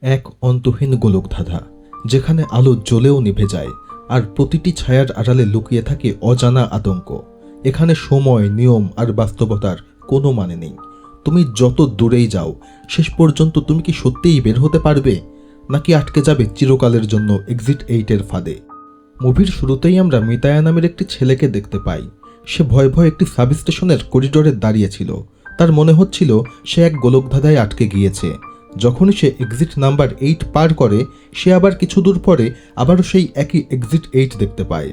এক অন্তহীন গোলকধাঁধা, যেখানে আলো জ্বলেও নিভে যায় আর প্রতিটি ছায়ার আড়ালে লুকিয়ে থাকে অজানা আতঙ্ক। এখানে সময়, নিয়ম আর বাস্তবতার কোনো মানে নেই। তুমি যত দূরেই যাও, শেষ পর্যন্ত তুমি কি সত্যিই বের হতে পারবে, নাকি আটকে যাবে চিরকালের জন্য এক্সিট 8-এর ফাঁদে? মুভির শুরুতেই আমরা মিতায়া নামের একটি ছেলেকে দেখতে পাই। সে ভয়ে ভয়ে একটি সাবস্টেশনের করিডোরে দাঁড়িয়েছিল। তার মনে হচ্ছিল সে এক গোলকধাঁধায় আটকে গিয়েছে। যখনই সে এক্সিট নাম্বার 8 পার করে, সে আবার কিছু দূর পরে আবারও সেই একই এক্সিট 8 দেখতে পায়।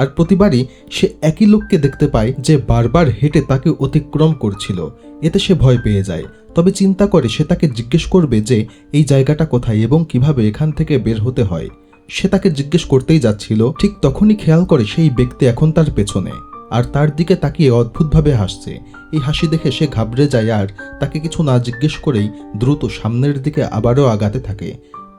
আর প্রতিবারই সে একই লোককে দেখতে পায় যে বারবার হেঁটে তাকে অতিক্রম করছিল। এতে সে ভয় পেয়ে যায়, তবে চিন্তা করে সে তাকে জিজ্ঞেস করবে যে এই জায়গাটা কোথায় এবং কিভাবে এখান থেকে বের হতে হয়। সে তাকে জিজ্ঞেস করতেই যাচ্ছিল, ঠিক তখনই খেয়াল করে সেই ব্যক্তি এখন তার পেছনে আর তার দিকে তাকিয়ে অদ্ভুতভাবে হাসছে। এই হাসি দেখে সে ঘাবড়ে যায় আর তাকে কিছু না জিজ্ঞেস করেই দ্রুত সামনের দিকে আবারও আগাতে থাকে।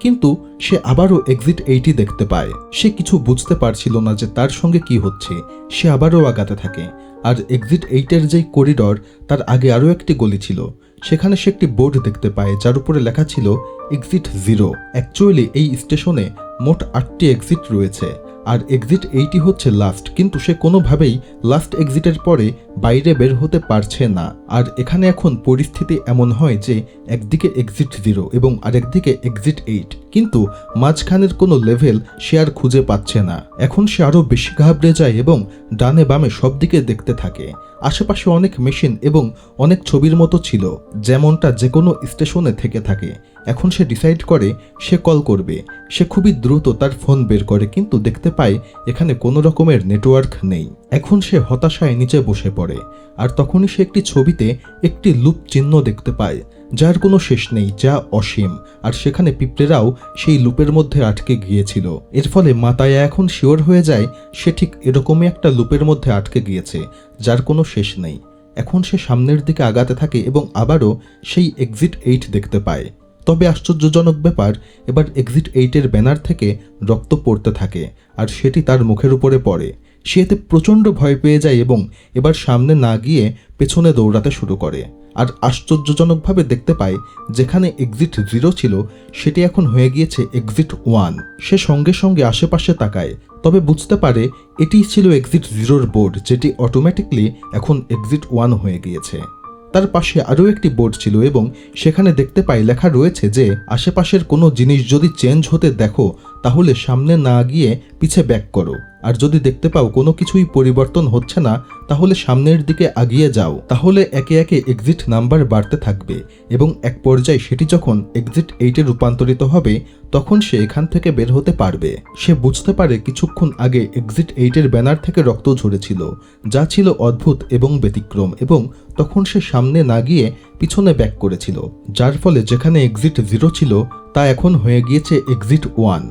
কিন্তু সে আবারও এক্সিট 8ই দেখতে পায়। সে কিছু বুঝতে পারছিল না যে তার সঙ্গে কি হচ্ছে। সে আবারও আগাতে থাকে আর এক্সিট 8-এর যেই করিডর, তার আগে আরও একটি গলি ছিল। সেখানে সে একটি বোর্ড দেখতে পায় যার উপরে লেখা ছিল এক্সিট 0। অ্যাকচুয়ালি এই স্টেশনে মোট 8টি এক্সিট রয়েছে আর এক্সিট 8ই হচ্ছে লাস্ট, কিন্তু সে কোনোভাবেই লাস্ট এক্সিটের পরে বাইরে বের হতে পারছে না। আর এখানে এখন পরিস্থিতি এমন হয় যে একদিকে এক্সিট 0 এবং আরেকদিকে এক্সিট 8, কিন্তু মাঝখানের কোনো লেভেল সে আর খুঁজে পাচ্ছে না। এখন সে আরও বেশি ঘাবড়ে যায় এবং ডানে বামে সব দিকে দেখতে থাকে। আশেপাশে অনেক মেশিন এবং অনেক ছবির মতো ছিল, যেমনটা যে কোনো স্টেশনে থেকে থাকে। এখন সে ডিসাইড করে সে কল করবে। সে খুবই দ্রুত তার ফোন বের করে, কিন্তু দেখতে পায় এখানে কোনো রকমের নেটওয়ার্ক নেই। এখন সে হতাশায় নিচে বসে পড়ে আর তখনই সে একটি ছবিতে একটি লুপ চিহ্ন দেখতে পায় যার কোনো শেষ নেই, যা অসীম। আর সেখানে পিঁপড়েরাও সেই লুপের মধ্যে আটকে গিয়েছিল। এর ফলে মাতায়া এখন শিওর হয়ে যায় সে ঠিক এরকমই একটা লুপের মধ্যে আটকে গিয়েছে যার কোনো শেষ নেই। এখন সে সামনের দিকে আগাতে থাকে এবং আবারও সেই এক্সিট 8 দেখতে পায়। তবে আশ্চর্যজনক ব্যাপার, এবার এক্সিট 8-এর ব্যানার থেকে রক্ত পড়তে থাকে আর সেটি তার মুখের উপরে পড়ে। সে এতে প্রচণ্ড ভয় পেয়ে যায় এবং এবার সামনে না গিয়ে পেছনে দৌড়াতে শুরু করে। আর আশ্চর্যজনকভাবে দেখতে পায় যেখানে এক্সিট 0 ছিল সেটি এখন হয়ে গিয়েছে এক্সিট 1। সে সঙ্গে সঙ্গে আশেপাশে তাকায়, তবে বুঝতে পারে এটিই ছিল এক্সিট 0-র বোর্ড, যেটি অটোমেটিকলি এখন এক্সিট 1 হয়ে গিয়েছে। তার পাশে আরও একটি বোর্ড ছিল এবং সেখানে দেখতে পাই লেখা রয়েছে যে আশেপাশের কোনো জিনিস যদি চেঞ্জ হতে দেখো তাহলে সামনে না গিয়ে পিছে ব্যাক করো, আর যদি দেখতে পাও কোনো কিছুই পরিবর্তন হচ্ছে না তাহলে সামনের দিকে আগিয়ে যাও। তাহলে একে একে এক্সিট নাম্বার বাড়তে থাকবে এবং এক পর্যায়ে সেটি যখন এক্সিট 8-এ রূপান্তরিত হবে তখন সে এখান থেকে বের হতে পারবে। সে বুঝতে পারে কিছুক্ষণ আগে এক্সিট 8-এর ব্যানার থেকে রক্ত ঝরেছিল, যা ছিল অদ্ভুত এবং ব্যতিক্রম, এবং তখন সে সামনে না গিয়ে পিছনে ব্যাক করেছিল, যার ফলে যেখানে এক্সিট 0 ছিল তা এখন হয়ে গিয়েছে এক্সিট 1।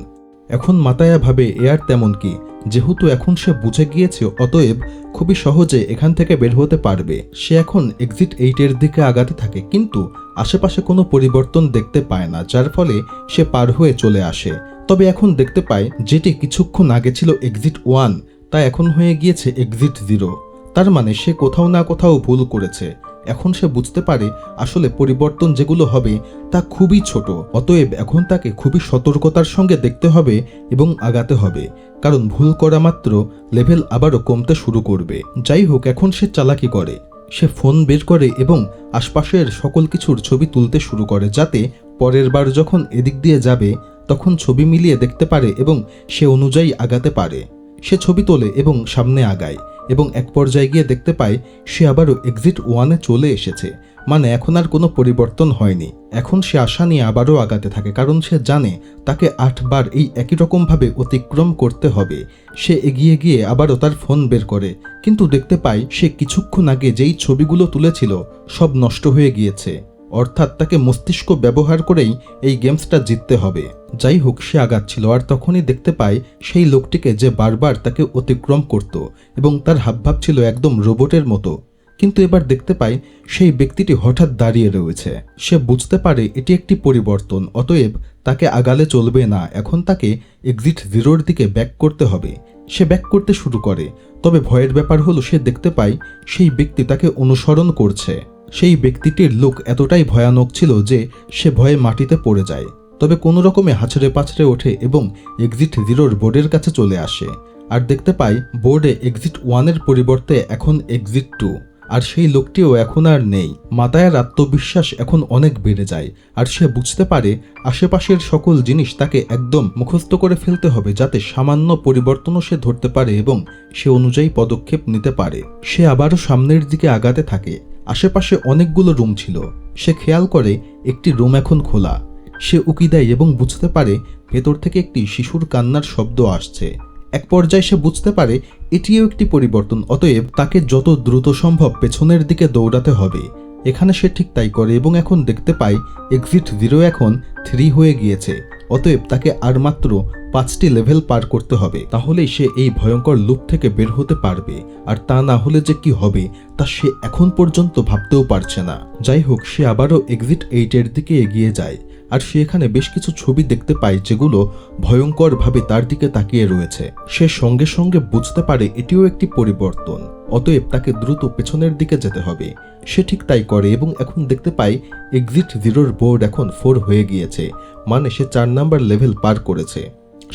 এখন মাতায়া ভাবে এ আর তেমন কি, যেহেতু এখন সে বুঝে গিয়েছে অতএব খুবই সহজে এখান থেকে বের হতে পারবে। সে এখন এক্সিট 8-এর দিকে আগাতে থাকে, কিন্তু আশেপাশে কোনো পরিবর্তন দেখতে পায় না, যার ফলে সে পার হয়ে চলে আসে। তবে এখন দেখতে পায় যেটি কিছুক্ষণ আগে ছিল এক্সিট 1 তা এখন হয়ে গিয়েছে এক্সিট 0। তার মানে সে কোথাও না কোথাও ভুল করেছে। এখন সে বুঝতে পারে আসলে পরিবর্তন যেগুলো হবে তা খুবই ছোট, অতএব এখন তাকে খুবই সতর্কতার সঙ্গে দেখতে হবে এবং আগাতে হবে, কারণ ভুল করা মাত্র লেভেল আবারও কমতে শুরু করবে। যাই হোক, এখন সে চালাকি করে। সে ফোন বের করে এবং আশপাশের সকল কিছুর ছবি তুলতে শুরু করে, যাতে পরের বার যখন এদিক দিয়ে যাবে তখন ছবি মিলিয়ে দেখতে পারে এবং সে অনুযায়ী আগাতে পারে। সে ছবি তোলে এবং সামনে আগায় এবং এক পর্যায়ে গিয়ে দেখতে পায় সে আবারও এক্সিট 1-এ চলে এসেছে, মানে এখন আর কোনো পরিবর্তন হয়নি। এখন সে আশা নিয়ে আবারও আগাতে থাকে, কারণ সে জানে তাকে 8 বার এই একই রকমভাবে অতিক্রম করতে হবে। সে এগিয়ে গিয়ে আবারও তার ফোন বের করে, কিন্তু দেখতে পায় সে কিছুক্ষণ আগে যেই ছবিগুলো তুলেছিল সব নষ্ট হয়ে গিয়েছে, অর্থাৎ তাকে মস্তিষ্ক ব্যবহার করেই এই গেমসটা জিততে হবে। যাই হোক, সে আগাচ্ছিল আর তখনই দেখতে পায় সেই লোকটিকে যে বারবার তাকে অতিক্রম করত এবং তার হাবভাব ছিল একদম রোবটের মতো। কিন্তু এবার দেখতে পায় সেই ব্যক্তিটি হঠাৎ দাঁড়িয়ে রয়েছে। সে বুঝতে পারে এটি একটি পরিবর্তন, অতএব তাকে আগালে চলবে না, এখন তাকে এক্সিট 0-র দিকে ব্যাক করতে হবে। সে ব্যাক করতে শুরু করে, তবে ভয়ের ব্যাপার হলো সে দেখতে পায় সেই ব্যক্তি তাকে অনুসরণ করছে। সেই ব্যক্তিটির লুক এতটাই ভয়ানক ছিল যে সে ভয়ে মাটিতে পড়ে যায়। তবে কোনো রকমে হাঁচড়ে পাছড়ে ওঠে এবং এক্সিট 0 বোর্ডের কাছে চলে আসে আর দেখতে পায় বোর্ডে এক্সিট 1 এর পরিবর্তে এখন এক্সিট 2। আর সেই লোকটিও এখন আর নেই। মাতায়ার আত্মবিশ্বাস এখন অনেক বেড়ে যায় আর সে বুঝতে পারে আশেপাশের সকল জিনিস তাকে একদম মুখস্থ করে ফেলতে হবে যাতে সামান্য পরিবর্তনও সে ধরতে পারে এবং সে অনুযায়ী পদক্ষেপ নিতে পারে। সে আবারও সামনের দিকে আগাতে থাকে। আশেপাশে অনেকগুলো রুম ছিল। সে খেয়াল করে একটি রুম এখন খোলা। সে উকি দেয় এবং বুঝতে পারে ভেতর থেকে একটি শিশুর কান্নার শব্দ আসছে। এক পর্যায়ে সে বুঝতে পারে এটিও একটি পরিবর্তন, অতএব তাকে যত দ্রুত সম্ভব পেছনের দিকে দৌড়াতে হবে। এখানে সে ঠিক তাই করে এবং এখন দেখতে পায় এক্সিট 0 এখন 3 হয়ে গিয়েছে। অতএব তাকে আর মাত্র 5টি লেভেল পার করতে হবে, তাহলেই সে এই ভয়ঙ্কর লুপ থেকে বের হতে পারবে। আর তা না হলে যে কি হবে তা সে এখন পর্যন্ত ভাবতেও পারছে না। যাই হোক, সে আবারও এক্সিট 8 এর দিকে এগিয়ে যায় আর সে এখানে বেশ কিছু ছবি দেখতে পায় যেগুলো ভয়ঙ্করভাবে তার দিকে তাকিয়ে রয়েছে। সে সঙ্গে সঙ্গে বুঝতে পারে এটিও একটি পরিবর্তন, অতএব তাকে দ্রুত পেছনের দিকে যেতে হবে। সে ঠিক তাই করে এবং এখন দেখতে পায় এক্সিট 0 বোর্ড এখন 4 হয়ে গিয়েছে, মানে সে 4 নাম্বার লেভেল পার করেছে।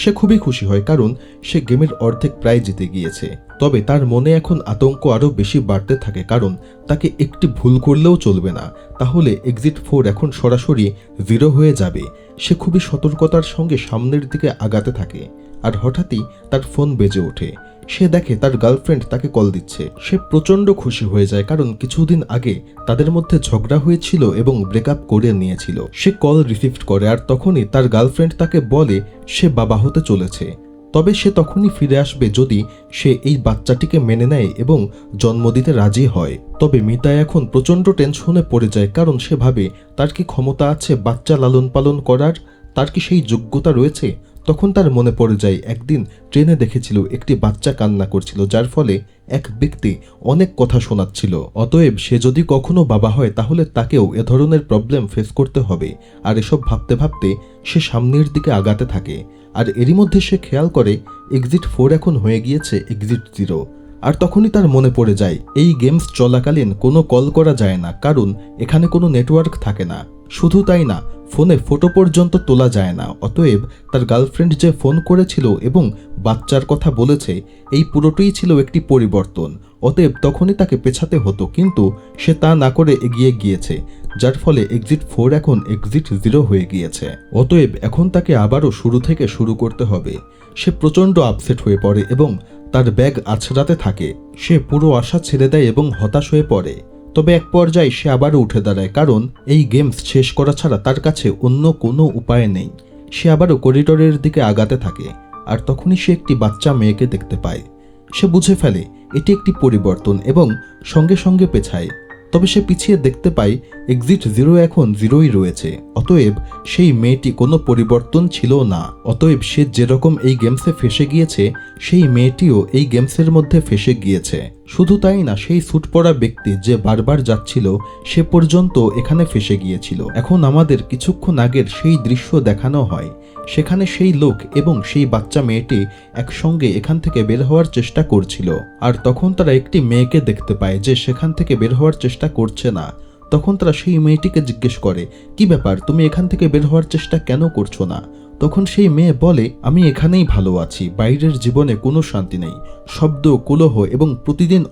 সে খুবই খুশি হয় কারণ সে গেমের অর্ধেক প্রায় জিতে গিয়েছে। তবে তার মনে এখন আতঙ্ক আরও বেশি বাড়তে থাকে কারণ তাকে একটি ভুল করলেও চলবে না, তাহলে এক্সিট 4 এখন সরাসরি 0 হয়ে যাবে। সে খুবই সতর্কতার সঙ্গে সামনের দিকে আগাতে থাকে আর হঠাৎই তার ফোন বেজে ওঠে। সে দেখে তার গার্লফ্রেন্ড তাকে কল দিচ্ছে। সে প্রচণ্ড খুশি হয়ে যায় কারণ কিছুদিন আগে তাদের মধ্যে ঝগড়া হয়েছিল এবং ব্রেকআপ করে নিয়েছিল। সে কল রিসিভ করে আর তখনই তার গার্লফ্রেন্ড তাকে বলে সে বাবা হতে চলেছে, তবে সে তখনই ফিরে আসবে যদি সে এই বাচ্চাটিকে মেনে নেয় এবং জন্ম দিতে রাজি হয়। তবে মিতা এখন প্রচণ্ড টেনশনে পড়ে যায় কারণ সে ভাবে তার কি ক্ষমতা আছে বাচ্চা লালন পালন করার, তার কি সেই যোগ্যতা রয়েছে। তখন তার মনে পড়ে যায় একদিন ট্রেনে দেখেছিল একটি বাচ্চা কান্না করছিল, যার ফলে এক ব্যক্তি অনেক কথা শোনাচ্ছিল। অতএব সে যদি কখনো বাবা হয় তাহলে তাকেও এ ধরনের প্রবলেম ফেস করতে হবে। আর এসব ভাবতে ভাবতে সে সামনের দিকে আগাতে থাকে আর এরই মধ্যে সে খেয়াল করে এক্সিট 4 এখন হয়ে গিয়েছে এক্সিট 0। আর তখনই তার মনে পড়ে যায় এই গেমস চলাকালীন কোনো কল করা যায় না কারণ এখানে কোনো নেটওয়ার্ক থাকে না। শুধু তাই না, ফোনে ফটো পর্যন্ত তোলা যায় না। অতএব তার গার্লফ্রেন্ড যে ফোন করেছিল এবং বাচ্চার কথা বলেছে এই পুরোটাই ছিল একটি পরিবর্তন। অতএব তখনই তাকে পেছাতে হতো, কিন্তু সে তা না করে এগিয়ে গিয়েছে, যার ফলে এক্সিট 4 এখন এক্সিট 0 হয়ে গিয়েছে। অতএব এখন তাকে আবারও শুরু থেকে শুরু করতে হবে। সে প্রচণ্ড আপসেট হয়ে পড়ে এবং তার ব্যাগ আছড়াতে থাকে। সে পুরো আশা ছেড়ে দেয় এবং হতাশ হয়ে পড়ে। তবে এক পর্যায়ে সে আবারও উঠে দাঁড়ায় কারণ এই গেমস শেষ করা ছাড়া তার কাছে অন্য কোনো উপায় নেই। সে আবারও করিডোরের দিকে আগাতে থাকে আর তখনই সে একটি বাচ্চা মেয়েকে দেখতে পায়। সে বুঝে ফেলে এটি একটি পরিবর্তন এবং সঙ্গে সঙ্গে পেছায়। তবে সে পিছিয়ে দেখতে পায় এক্সিট 0 এখন 0ই রয়েছে। অতএব সেই মেয়েটি কোনো পরিবর্তন ছিল না। অতএব সে যেরকম এই গেমসে ফেসে গিয়েছে সেই মেয়েটিও এই গেমসের মধ্যে ফেসে গিয়েছে। শুধু তাই না, সেই স্যুট পরা ব্যক্তি যে বারবার যাচ্ছিল সে পর্যন্ত এখানে ফেসে গিয়েছিল। এখন আমাদের কিছুক্ষণ আগের সেই দৃশ্য দেখানো হয়। সেখানে সেই লোক এবং সেই বাচ্চা মেয়েটি একসঙ্গে এখান থেকে বের হওয়ার চেষ্টা করছিল আর তখন তারা একটি মেয়েকে দেখতে পায় যে সেখান থেকে বের হওয়ার চেষ্টা করছে না। তখন তারা সেই মেয়েটিকে জিজ্ঞেস করে, কি ব্যাপার, তুমি এখান থেকে বের হওয়ার চেষ্টা কেন করছো না? তখন সেই মেয়ে বলে, আমি এখানেই ভালো আছি, বাইরের জীবনে কোনো শান্তি নেই, শব্দ, কোলাহল এবং প্রতিদিন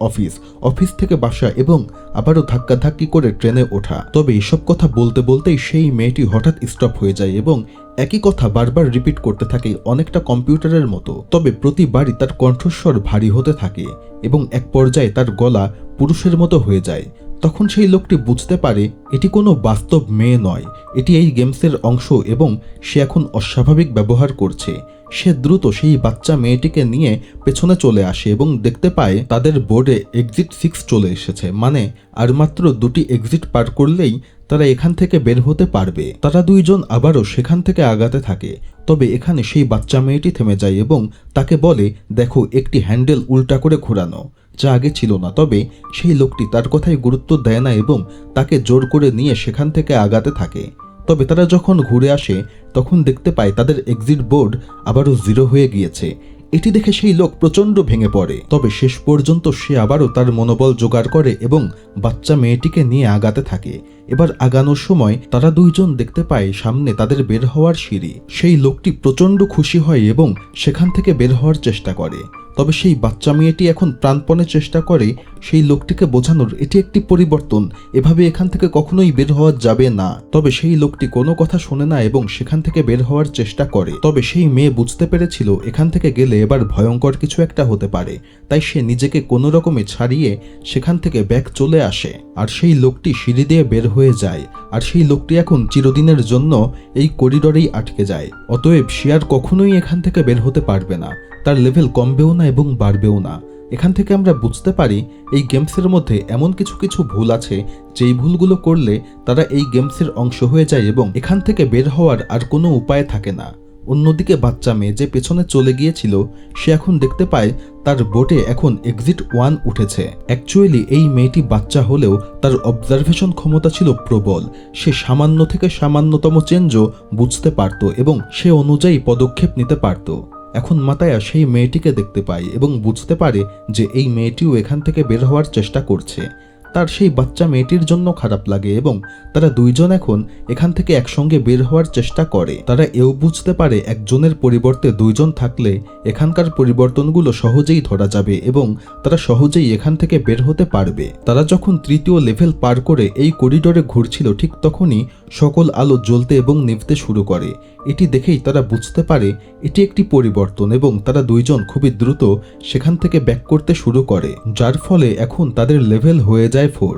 অফিস থেকে বাসা এবং আবারও ধাক্কাধাক্কি করে ট্রেনে ওঠা। তবে এসব কথা বলতে বলতেই সেই মেয়েটি হঠাৎ স্টপ হয়ে যায় এবং একই কথা বারবার রিপিট করতে থাকে, অনেকটা কম্পিউটারের মতো। তবে প্রতিবারই তার কণ্ঠস্বর ভারী হতে থাকে এবং এক পর্যায়ে তার গলা পুরুষের মতো হয়ে যায়। তখন সেই লোকটি বুঝতে পারে এটি কোনো বাস্তব মেয়ে নয়, এটি এই গেমসের অংশ এবং সে এখন অস্বাভাবিক ব্যবহার করছে। সে দ্রুত সেই বাচ্চা মেয়েটিকে নিয়ে পেছনে চলে আসে এবং দেখতে পায় তাদের বোর্ডে এক্সিট 6 চলে এসেছে, মানে আর মাত্র 2টি এক্সিট পার করলেই তারা এখান থেকে বের হতে পারবে। তারা দুইজন আবারও সেখান থেকে আগাতে থাকে। তবে এখানে সেই বাচ্চা মেয়েটি থেমে যায় এবং তাকে বলে, দেখো একটি হ্যান্ডেল উল্টা করে ঘোরানো, যা আগে ছিল না। তবে সেই লোকটি তার কথায় গুরুত্ব দেয় না এবং তাকে জোর করে নিয়ে সেখান থেকে আগাতে থাকে। তবে তারা যখন ঘুরে আসে তখন দেখতে পায় তাদের এক্সিট বোর্ড আবারও 0 হয়ে গিয়েছে। এটি দেখে সেই লোক প্রচণ্ড ভেঙে পড়ে। তবে শেষ পর্যন্ত সে আবারও তার মনোবল জোগাড় করে এবং বাচ্চা মেয়েটিকে নিয়ে আগাতে থাকে। এবার আগানোর সময় তারা দুইজন দেখতে পায় সামনে তাদের বের হওয়ার সিঁড়ি। সেই লোকটি প্রচণ্ড খুশি হয় এবং সেখান থেকে বের হওয়ার চেষ্টা করে। তবে সেই বাচ্চা মেয়েটি এখন প্রাণপণে চেষ্টা করে সেই লোকটিকে বোঝানোর এটি একটি পরিবর্তন, এভাবে এখান থেকে কখনোই বের হওয়া যাবে না। তবে সেই লোকটি কোনো কথা শোনে না এবং সেখান থেকে বের হওয়ার চেষ্টা করে। তবে সেই মেয়ে বুঝতে পেরেছিল এখান থেকে গেলে এবার ভয়ঙ্কর কিছু একটা হতে পারে, তাই সে নিজেকে কোনো রকমে ছাড়িয়ে সেখান থেকে ব্যাক চলে আসে। আর সেই লোকটি সিঁড়ি দিয়ে বের হয়ে যায়। আর সেই লোকটি এখন চিরদিনের জন্য এই করিডরেই আটকে যায়। অতএব সে আর কখনোই এখান থেকে বের হতে পারবে না, তার লেভেল কমবেও না এবং বাড়বেও না। এখান থেকে আমরা বুঝতে পারি এই গেমসের মধ্যে এমন কিছু কিছু ভুল আছে যেই ভুলগুলো করলে তারা এই গেমসের অংশ হয়ে যায় এবং এখান থেকে বের হওয়ার আর কোনো উপায় থাকে না। অন্যদিকে বাচ্চা মেয়ে যে পেছনে চলে গিয়েছিল সে এখন দেখতে পায় তার বোটে এখন এক্সিট 1 উঠেছে। অ্যাকচুয়ালি এই মেয়েটি বাচ্চা হলেও তার অবজারভেশন ক্ষমতা ছিল প্রবল। সে সামান্য থেকে সামান্যতম চেঞ্জও বুঝতে পারত এবং সে অনুযায়ী পদক্ষেপ নিতে পারত। এখন মাতায়া সেই মেয়েটিকে দেখতে পায় এবং বুঝতে পারে যে এই মেয়েটিও এখান থেকে বের হওয়ার চেষ্টা করছে। তার সেই বাচ্চা মেয়েটির জন্য খারাপ লাগে এবং তারা দুইজন এখন এখান থেকে একসঙ্গে বের হওয়ার চেষ্টা করে। তারা এও বুঝতে পারে একজনের পরিবর্তে দুইজন থাকলে এখানকার পরিবর্তনগুলো সহজেই ধরা যাবে এবং তারা সহজেই এখান থেকে বের হতে পারবে। তারা যখন তৃতীয় লেভেল পার করে এই করিডোরে ঘুরছিল ঠিক তখনই সকল আলো জ্বলতে এবং নিভতে শুরু করে। এটি দেখেই তারা বুঝতে পারে এটি একটি পরিবর্তন এবং তারা দুইজন খুবই দ্রুত সেখান থেকে ব্যাক করতে শুরু করে, যার ফলে এখন তাদের লেভেল হয়ে যায় 4।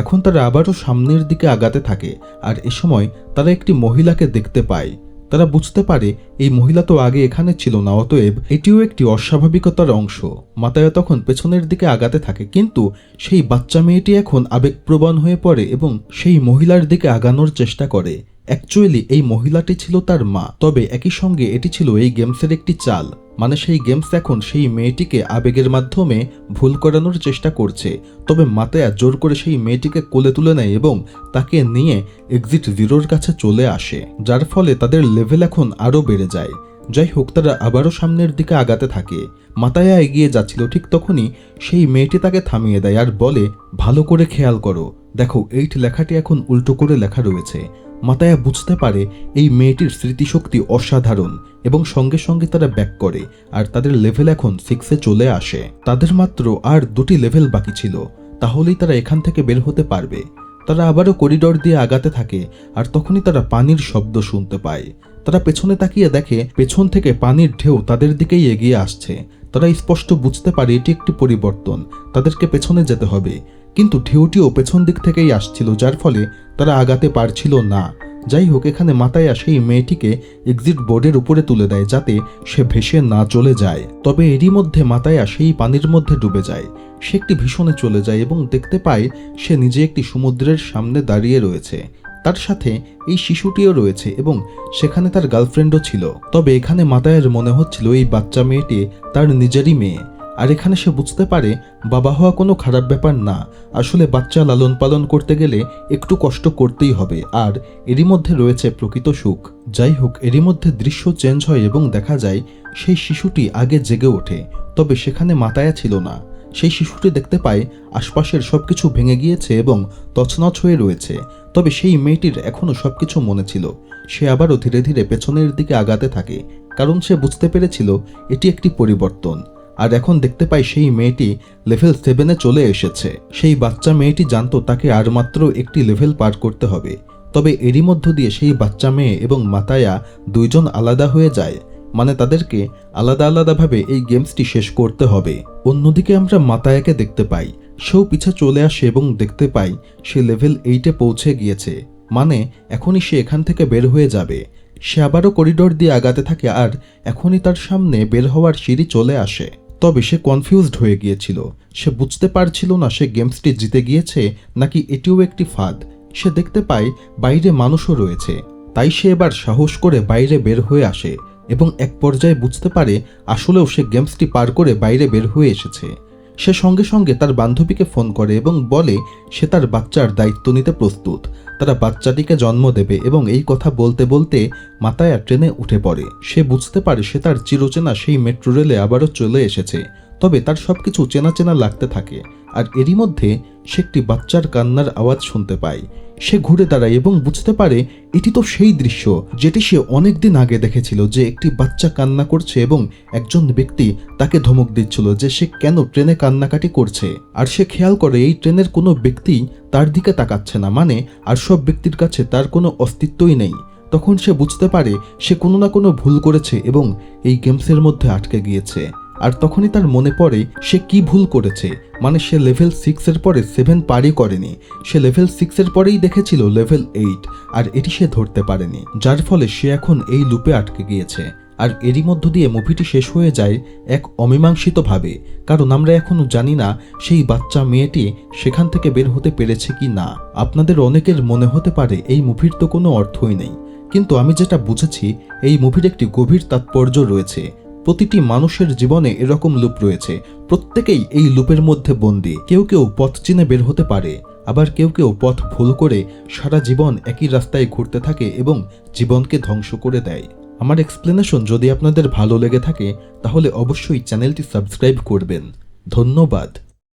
এখন তারা আবারও সামনের দিকে আগাতে থাকে। আর এ সময় তারা একটি মহিলাকে দেখতে পায়। তারা বুঝতে পারে এই মহিলা তো আগে এখানে ছিল না, অতএব এটিও একটি অস্বাভাবিকতার অংশ। মাতায়া তখন পেছনের দিকে আগাতে থাকে, কিন্তু সেই বাচ্চা মেয়েটি এখন আবেগপ্রবণ হয়ে পড়ে এবং সেই মহিলার দিকে আগানোর চেষ্টা করে। অ্যাকচুয়ালি এই মহিলাটি ছিল তার মা, তবে একই সঙ্গে এটি ছিল এই গেমসের একটি চাল। মানে সেই গেমস এখন সেই মেয়েটিকে আবেগের মাধ্যমে ভুল করানোর চেষ্টা করছে। তবে মাতায়া জোর করে সেই মেয়েটিকে কোলে তুলে নেয় এবং তাকে নিয়ে এক্সিট 0-র কাছে চলে আসে, যার ফলে তাদের লেভেল এখন আরও বেড়ে যায়। যাই হোক, তারা আবারও সামনের দিকে আগাতে থাকে। মাতায়া এগিয়ে যাচ্ছিল, ঠিক তখনই সেই মেয়েটি তাকে থামিয়ে দেয় আর বলে, ভালো করে খেয়াল করো, দেখো 8 লেখাটি এখন উল্টো করে লেখা রয়েছে। মাতায়া বুঝতে পারে এই মেয়েটির স্মৃতিশক্তি অসাধারণ এবং সঙ্গে সঙ্গে তারা ব্যাক করে আর তাদের লেভেল এখন 6-এ চলে আসে। তাদের মাত্র আর 2টি লেভেল বাকি ছিল, তাহলেই তারা এখান থেকে বের হতে পারবে। তারা আবারও করিডোর দিয়ে আগাতে থাকে আর তখনই তারা পানির শব্দ শুনতে পায়। তারা পেছনে তাকিয়ে দেখে পেছন থেকে পানির ঢেউ তাদের দিকেই এগিয়ে আসছে। তারা স্পষ্ট বুঝতে পারে এটি একটি পরিবর্তন, তাদেরকে পেছনে যেতে হবে। কিন্তু ঢেউটিও পেছন দিক থেকেই আসছিল, যার ফলে তারা আগাতে পারছিল না। যাই হোক, এখানে মাতায়া সেই মেয়েটিকে এক্সিট বোর্ডের উপরে তুলে দেয় যাতে সে ভেসে না চলে যায়। তবে এরই মধ্যে মাতায়া সেই পানির মধ্যে ডুবে যায়। সে একটি ভীষণে চলে যায় এবং দেখতে পায় সে নিজে একটি সমুদ্রের সামনে দাঁড়িয়ে রয়েছে। তার সাথে এই শিশুটিও রয়েছে এবং সেখানে তার গার্লফ্রেন্ডও ছিল। তবে এখানে মাতায়ার মনে হচ্ছিল এই বাচ্চা মেয়েটি তার নিজেরই মেয়ে। আর এখানে সে বুঝতে পারে বাবা হওয়া কোনো খারাপ ব্যাপার না, আসলে বাচ্চা লালন পালন করতে গেলে একটু কষ্ট করতেই হবে, আর এরই মধ্যে রয়েছে প্রকৃত সুখ। যাই হোক, এরই মধ্যে দৃশ্য চেঞ্জ হয় এবং দেখা যায় সেই শিশুটি আগে জেগে ওঠে, তবে সেখানে মাতায়া ছিল না। সেই শিশুটি দেখতে পায় আশপাশের সবকিছু ভেঙে গিয়েছে এবং তছনছ হয়ে রয়েছে, তবে সেই মেয়েটির এখনও সবকিছু মনে ছিল। সে আবারও ধীরে ধীরে পেছনের দিকে আগাতে থাকে, কারণ সে বুঝতে পেরেছিল এটি একটি পরিবর্তন। আর এখন দেখতে পাই সেই মেয়েটি লেভেল 7-এ চলে এসেছে। সেই বাচ্চা মেয়েটি জানতো তাকে আর মাত্র একটি লেভেল পার করতে হবে, তবে এরই মধ্য দিয়ে সেই বাচ্চা মেয়ে এবং মাতায়া দুইজন আলাদা হয়ে যায়, মানে তাদেরকে আলাদা আলাদাভাবে এই গেমসটি শেষ করতে হবে। অন্যদিকে আমরা মাতায়াকে দেখতে পাই, সেও পিছে চলে আসে এবং দেখতে পাই সে লেভেল 8-এ পৌঁছে গিয়েছে, মানে এখনই সে এখান থেকে বের হয়ে যাবে। সে আবারও করিডোর দিয়ে আগাতে থাকে আর এখনই তার সামনে বের হওয়ার সিঁড়ি চলে আসে। তবে সে কনফিউজড হয়ে গিয়েছিল, সে বুঝতে পারছিল না সে গেমসটি জিতে গিয়েছে নাকি এটিও একটি ফাঁদ। সে দেখতে পায় বাইরে মানুষও রয়েছে, তাই সে এবার সাহস করে বাইরে বের হয়ে আসে এবং এক পর্যায়ে বুঝতে পারে আসলেও সে গেমসটি পার করে বাইরে বের হয়ে এসেছে। সে সঙ্গে সঙ্গে তার বান্ধবীকে ফোন করে এবং বলে সে তার বাচ্চার দায়িত্ব নিতে প্রস্তুত। তারা বাচ্চাটিকে জন্ম দেবে এবং এই কথা বলতে বলতে মাতায়া ট্রেনে উঠে পড়ে। সে বুঝতে পারে সে তার চিরচেনা সেই মেট্রো রেলে আবারও চলে এসেছে, তবে তার সবকিছু চেনা চেনা লাগতে থাকে। আর এরই মধ্যে সে একটি বাচ্চার কান্নার আওয়াজ শুনতে পায়। সে ঘুরে দাঁড়ায় এবং বুঝতে পারে এটি তো সেই দৃশ্য যেটি সে অনেকদিন আগে দেখেছিল, যে একটি বাচ্চা কান্না করছে এবং একজন ব্যক্তি তাকে ধমক দিচ্ছিল যে সে কেন ট্রেনে কান্নাকাটি করছে। আর সে খেয়াল করে এই ট্রেনের কোনো ব্যক্তি তার দিকে তাকাচ্ছে না, মানে আর সব ব্যক্তির কাছে তার কোনো অস্তিত্বই নেই। তখন সে বুঝতে পারে সে কোনো না কোনো ভুল করেছে এবং এই গেমসের মধ্যে আটকে গিয়েছে। আর তখনই তার মনে পড়ে সে কি ভুল করেছে, মানে সে লেভেল 6-এর পরে 7 পারই করেনি। সে লেভেল 6-এর পরেই দেখেছিল লেভেল 8, আর এটি সে ধরতে পারেনি, যার ফলে সে এখন এই লুপে আটকে গিয়েছে। আর এরই মধ্য দিয়ে মুভিটি শেষ হয়ে যায় এক অমীমাংসিতভাবে, কারণ আমরা এখনও জানি না সেই বাচ্চা মেয়েটি সেখান থেকে বের হতে পেরেছে কি না। আপনাদের অনেকের মনে হতে পারে এই মুভির তো কোনো অর্থই নেই, কিন্তু আমি যেটা বুঝেছি এই মুভির একটি গভীর তাৎপর্য রয়েছে। প্রতিটি মানুষের জীবনে এরকম লুপ রয়েছে, প্রত্যেকেই এই লুপের মধ্যে বন্দী। কেউ কেউ পথ চিনে বের হতে পারে, আবার কেউ কেউ পথ ভুল করে সারা জীবন একই রাস্তায় ঘুরতে থাকে এবং জীবনকে ধ্বংস করে দেয়। আমার এক্সপ্লেনেশন যদি আপনাদের ভালো লেগে থাকে তাহলে অবশ্যই চ্যানেলটি সাবস্ক্রাইব করবেন। ধন্যবাদ।